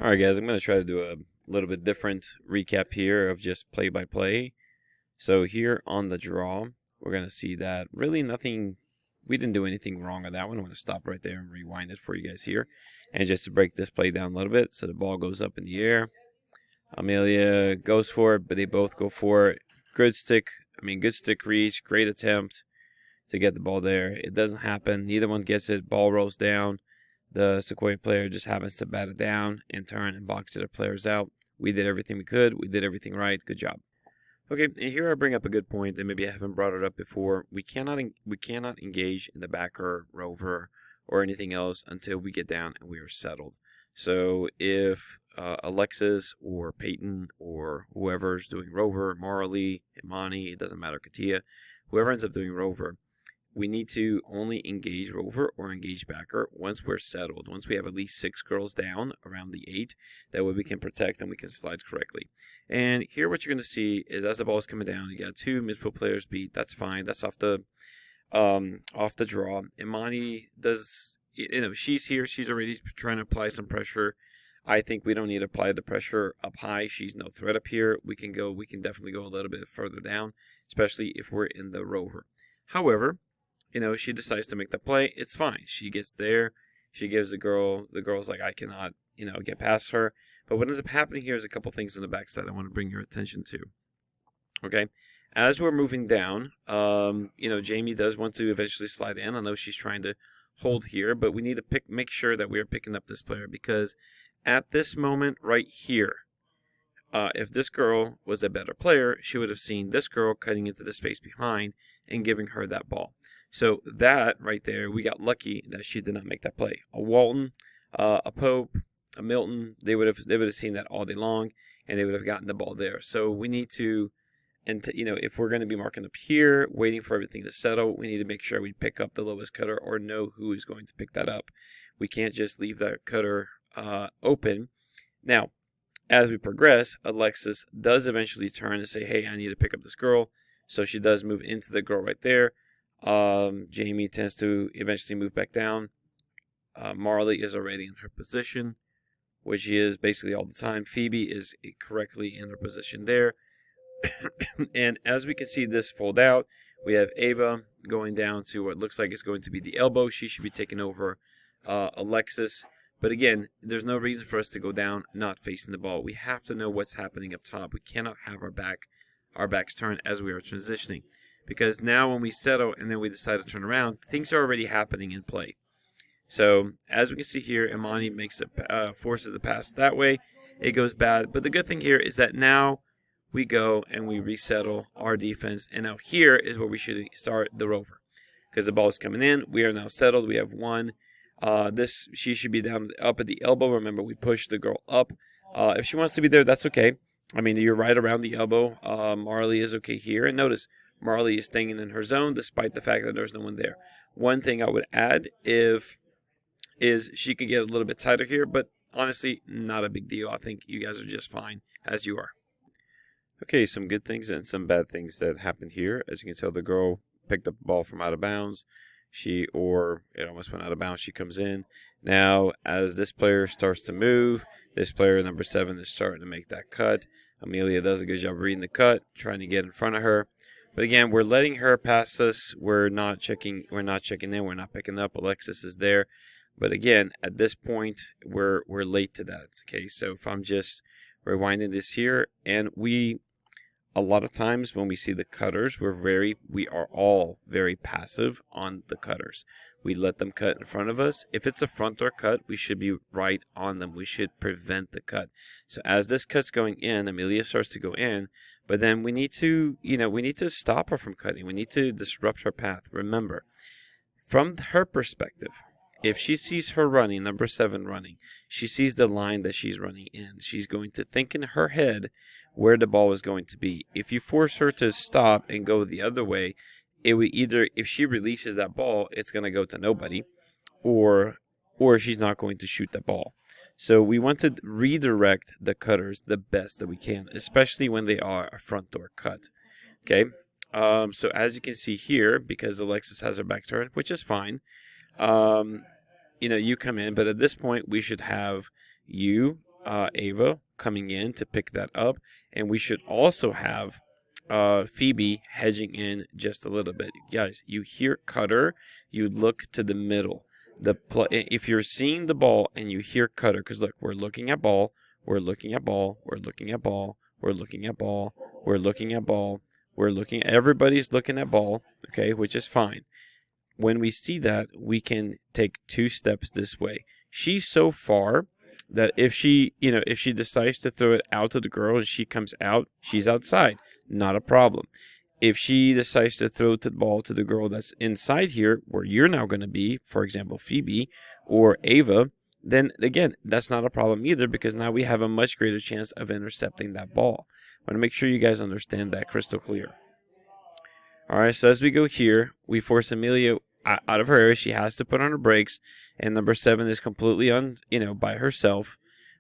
Alright guys, I'm going to try to do a little bit different recap here of just play by play. So here on the draw, we're going to see that really nothing, we didn't do anything wrong on that one. I'm going to stop right there and rewind it for you guys here. And just to break this play down a little bit, so the ball goes up in the air. Amelia goes for it, but they both go for it. Good stick reach, great attempt to get the ball there. It doesn't happen. Neither one gets it. Ball rolls down. The Sequoyah player just happens to bat it down and turn and box their players out. We did everything we could. We did everything right. Good job. Okay, and here I bring up a good point that maybe I haven't brought it up before. We cannot engage in the backer, rover, or anything else until we get down and we are settled. So if Alexis or Peyton or whoever's doing rover, Marley, Imani, it doesn't matter, Katia, whoever ends up doing rover, we need to only engage rover or engage backer once we're settled. Once we have at least 6 girls down around the 8, that way we can protect and we can slide correctly. And here what you're going to see is as the ball is coming down, you got 2 midfield players beat. That's fine. That's off the draw. Imani does, she's here. She's already trying to apply some pressure. I think we don't need to apply the pressure up high. She's no threat up here. We can definitely go a little bit further down, especially if we're in the rover. However, she decides to make the play. It's fine. She gets there. She gives the girl's like, I cannot, get past her. But what ends up happening here is a couple things on the backside I want to bring your attention to. Okay. As we're moving down, Jamie does want to eventually slide in. I know she's trying to hold here, but we need to make sure that we are picking up this player, because at this moment right here, if this girl was a better player, she would have seen this girl cutting into the space behind and giving her that ball. So that right there, we got lucky that she did not make that play. A Walton, a Pope, a Milton, they would have seen that all day long, and they would have gotten the ball there. So we need to, if we're going to be marking up here, waiting for everything to settle, we need to make sure we pick up the lowest cutter or know who is going to pick that up. We can't just leave that cutter open. Now, as we progress, Alexis does eventually turn and say, hey, I need to pick up this girl. So she does move into the girl right there. Jamie tends to eventually move back down. Marley is already in her position, which she is basically all the time. Phoebe is correctly in her position there. And as we can see this fold out, we have Ava going down to what looks like it's going to be the elbow. She should be taking over Alexis. But again, there's no reason for us to go down not facing the ball. We have to know what's happening up top. We cannot have our backs turned as we are transitioning. Because now when we settle and then we decide to turn around, things are already happening in play. So as we can see here, Imani forces the pass that way. It goes bad. But the good thing here is that now we go and we resettle our defense. And now here is where we should start the rover. Because the ball is coming in. We are now settled. We have 1. She should be down up at the elbow. Remember, we pushed the girl up. If she wants to be there, that's okay. I mean, you're right around the elbow. Marley is okay here. And notice, Marley is staying in her zone despite the fact that there's no one there. One thing I would add is she could get a little bit tighter here, but honestly, not a big deal. I think you guys are just fine as you are. Okay, some good things and some bad things that happened here. As you can tell, the girl picked up the ball from out of bounds. It almost went out of bounds. She comes in. Now, as this player starts to move, this player, number 7, is starting to make that cut. Amelia does a good job reading the cut, trying to get in front of her. But again, we're letting her pass us. We're not checking in. We're not picking up. Alexis is there. But again, at this point, we're late to that. Okay, so if I'm just rewinding this here, and a lot of times when we see the cutters, we are all very passive on the cutters. We let them cut in front of us. If it's a front door cut, we should be right on them. We should prevent the cut. So as this cut's going in, Amelia starts to go in, but then we need to stop her from cutting. We need to disrupt her path. Remember, from her perspective, if she sees her running, number 7 running, she sees the line that she's running in. She's going to think in her head where the ball is going to be. If you force her to stop and go the other way, it would either, if she releases that ball, it's going to go to nobody, or she's not going to shoot the ball. So we want to redirect the cutters the best that we can, especially when they are a front door cut. Okay, so as you can see here, because Alexis has her back turned, which is fine, you come in, but at this point we should have you Ava coming in to pick that up, and we should also have Phoebe hedging in just a little bit. Guys, you hear cutter, you look to the middle. If you're seeing the ball and you hear cutter, because look, we're looking at ball, we're looking at ball, we're looking at ball, we're looking at ball, we're looking at ball, we're looking. Everybody's looking at ball, okay, which is fine. When we see that, we can take 2 steps this way. She's so far that if she decides to throw it out to the girl and she comes out, she's outside. Not a problem. If she decides to throw the ball to the girl that's inside here, where you're now going to be, for example, Phoebe or Ava, then again, that's not a problem either, because now we have a much greater chance of intercepting that ball. I want to make sure you guys understand that crystal clear. All right, so as we go here, we force Amelia out of her area. She has to put on her brakes, and number 7 is completely by herself.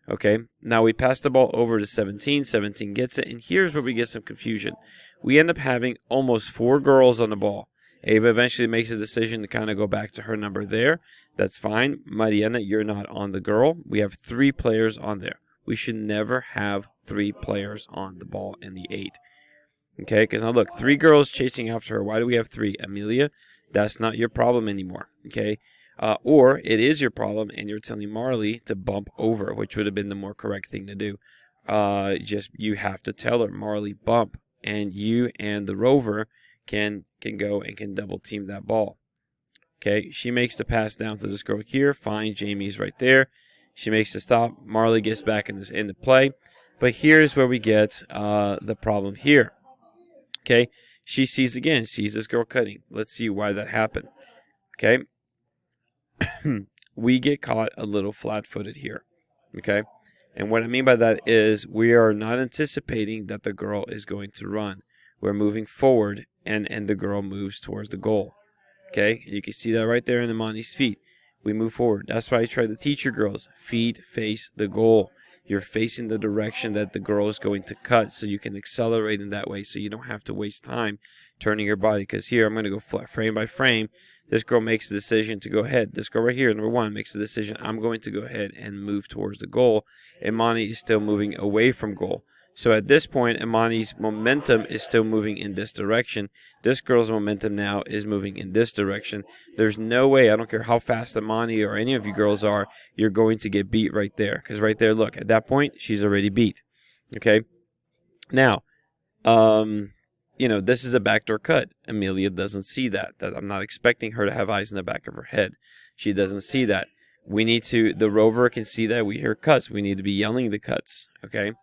Okay, now we pass the ball over to 17. 17 gets it, and here's where we get some confusion. We end up having almost 4 girls on the ball. Ava eventually makes a decision to kind of go back to her number there. That's fine. Mariana, you're not on the girl. We have 3 players on there. We should never have 3 players on the ball in the 8. Okay, because now look, 3 girls chasing after her. Why do we have 3? Amelia, that's not your problem anymore. Okay, or it is your problem, and you're telling Marley to bump over, which would have been the more correct thing to do. You have to tell her, Marley, bump, and you and the rover can go and can double team that ball. Okay, she makes the pass down to this girl here. Fine, Jamie's right there. She makes the stop. Marley gets back into play. But here's where we get the problem here. Okay, she sees this girl cutting. Let's see why that happened. Okay, we get caught a little flat-footed here. Okay, and what I mean by that is we are not anticipating that the girl is going to run. We're moving forward, and the girl moves towards the goal. Okay, you can see that right there in Imani's feet. We move forward. That's why I try to teach your girls. Feet face the goal. You're facing the direction that the girl is going to cut, so you can accelerate in that way, so you don't have to waste time turning your body. Because here, I'm going to go frame by frame. This girl makes the decision to go ahead. This girl right here, number 1, makes the decision. I'm going to go ahead and move towards the goal. Imani is still moving away from goal. So at this point, Imani's momentum is still moving in this direction. This girl's momentum now is moving in this direction. There's no way, I don't care how fast Imani or any of you girls are, you're going to get beat right there. Because right there, look, at that point, she's already beat. Okay? Now, this is a backdoor cut. Amelia doesn't see that. I'm not expecting her to have eyes in the back of her head. She doesn't see that. The rover can see that. We hear cuts. We need to be yelling the cuts. Okay?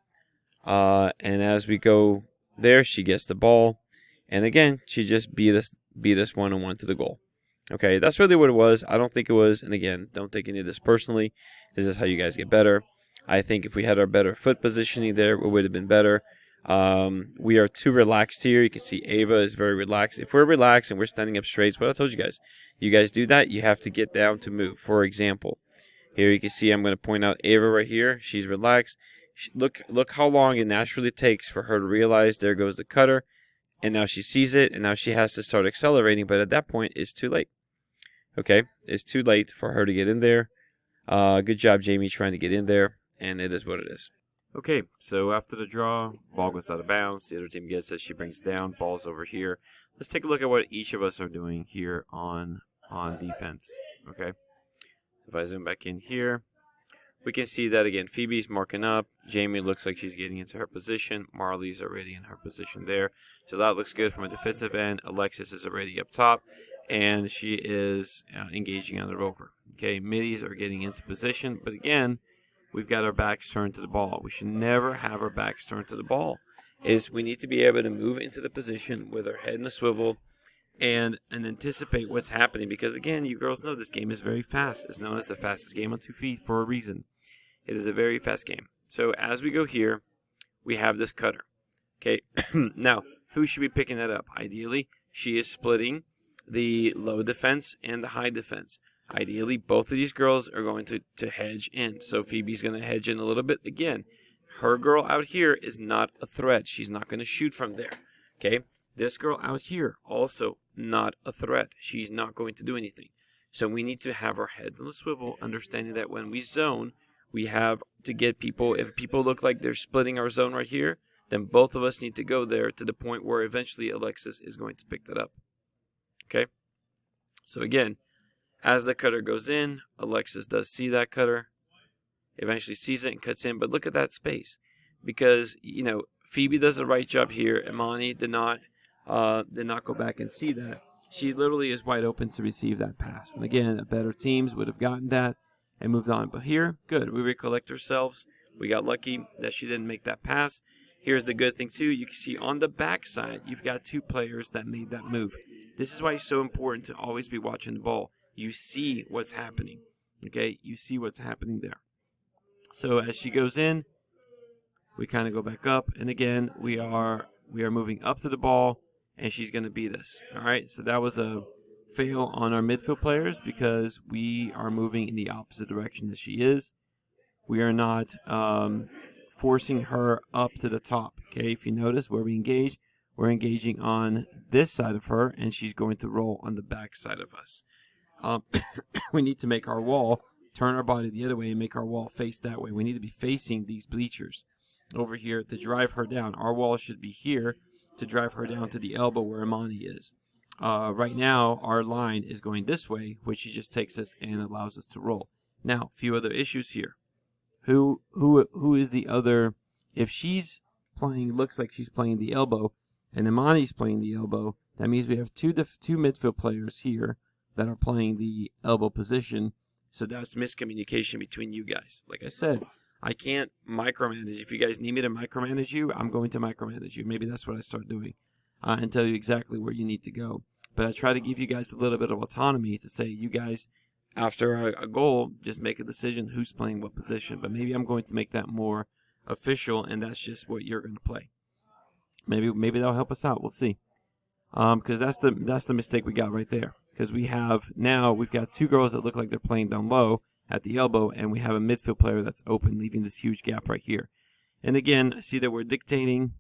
And as we go there, she gets the ball, and again, she just beat us 1-on-1 to the goal. Okay, that's really what it was. I don't think it was, and again, don't take any of this personally. This is how you guys get better. I think if we had our better foot positioning there, it would have been better. We are too relaxed here. You can see Ava is very relaxed. If we're relaxed and we're standing up straight, it's what I told you guys do that, you have to get down to move. For example, here you can see I'm going to point out Ava right here. She's relaxed. Look how long it naturally takes for her to realize there goes the cutter, and now she sees it, and now she has to start accelerating, but at that point, it's too late. Okay, it's too late for her to get in there. Good job, Jamie, trying to get in there, and it is what it is. Okay, so after the draw, ball goes out of bounds. The other team gets it. She brings it down. Ball's over here. Let's take a look at what each of us are doing here on defense. Okay, if I zoom back in here, we can see that again. Phoebe's marking up. Jamie looks like she's getting into her position. Marley's already in her position there. So that looks good from a defensive end. Alexis is already up top, and she is engaging on the rover. Okay, middies are getting into position, but again, we've got our backs turned to the ball. We should never have our backs turned to the ball. We need to be able to move into the position with our head in a swivel and anticipate what's happening, because again, you girls know this game is very fast. It's known as the fastest game on 2 feet for a reason. It is a very fast game. So as we go here, we have this cutter. Okay, now who should be picking that up? Ideally, she is splitting the low defense and the high defense. Ideally, both of these girls are going to hedge in. So Phoebe's going to hedge in a little bit. Again, her girl out here is not a threat. She's not going to shoot from there. Okay, this girl out here also not a threat. She's not going to do anything. So we need to have our heads on the swivel, understanding that when we zone, we have to get people, if people look like they're splitting our zone right here, then both of us need to go there to the point where eventually Alexis is going to pick that up. Okay? So again, as the cutter goes in, Alexis does see that cutter, eventually sees it and cuts in. But look at that space, because Phoebe does the right job here. Imani did not go back and see that. She literally is wide open to receive that pass. And again, better teams would have gotten that and moved on. But here, good. We recollect ourselves. We got lucky that she didn't make that pass. Here's the good thing, too. You can see on the backside, you've got 2 players that made that move. This is why it's so important to always be watching the ball. You see what's happening. Okay? You see what's happening there. So as she goes in, we kind of go back up. And again, we are moving up to the ball, and she's going to beat us. All right? So that was a fail on our midfield players because we are moving in the opposite direction that she is. We are not forcing her up to the top. Okay, if you notice where we engage, we're engaging on this side of her, and she's going to roll on the back side of us. We need to make our wall, turn our body the other way, and make our wall face that way. We need to be facing these bleachers over here to drive her down. Our wall should be here to drive her down to the elbow where Imani is. Right now, our line is going this way, which she just takes us and allows us to roll. Now, a few other issues here. Who is the other? If she's playing, looks like she's playing the elbow, and Imani's playing the elbow, that means we have two midfield players here that are playing the elbow position. So that's miscommunication between you guys. Like I said, I can't micromanage. If you guys need me to micromanage you, I'm going to micromanage you. Maybe that's what I start doing and tell you exactly where you need to go. But I try to give you guys a little bit of autonomy to say, you guys, after a goal, just make a decision who's playing what position. But maybe I'm going to make that more official, and that's just what you're going to play. Maybe that'll help us out. We'll see. Because that's the mistake we got right there. Because we've got 2 girls that look like they're playing down low at the elbow, and we have a midfield player that's open, leaving this huge gap right here. And again, I see that we're dictating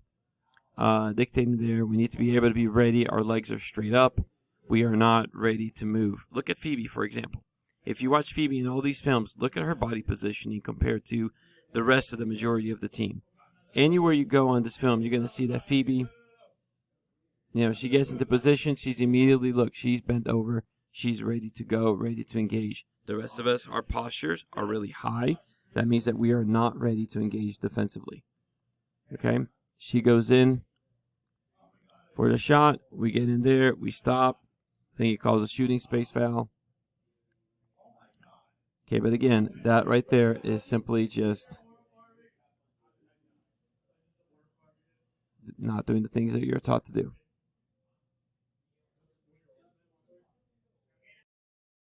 there. We need to be able to be ready. Our legs are straight up. We are not ready to move. Look at Phoebe, for example. If you watch Phoebe in all these films, look at her body positioning compared to the rest of the majority of the team. Anywhere you go on this film, you're going to see that Phoebe, she gets into position, she's bent over, she's ready to go, ready to engage. The rest of us, our postures are really high. That means that we are not ready to engage defensively. Okay? She goes in for the shot. We get in there, we stop. I think it calls a shooting space foul. Okay, but again, that right there is simply just not doing the things that you're taught to do.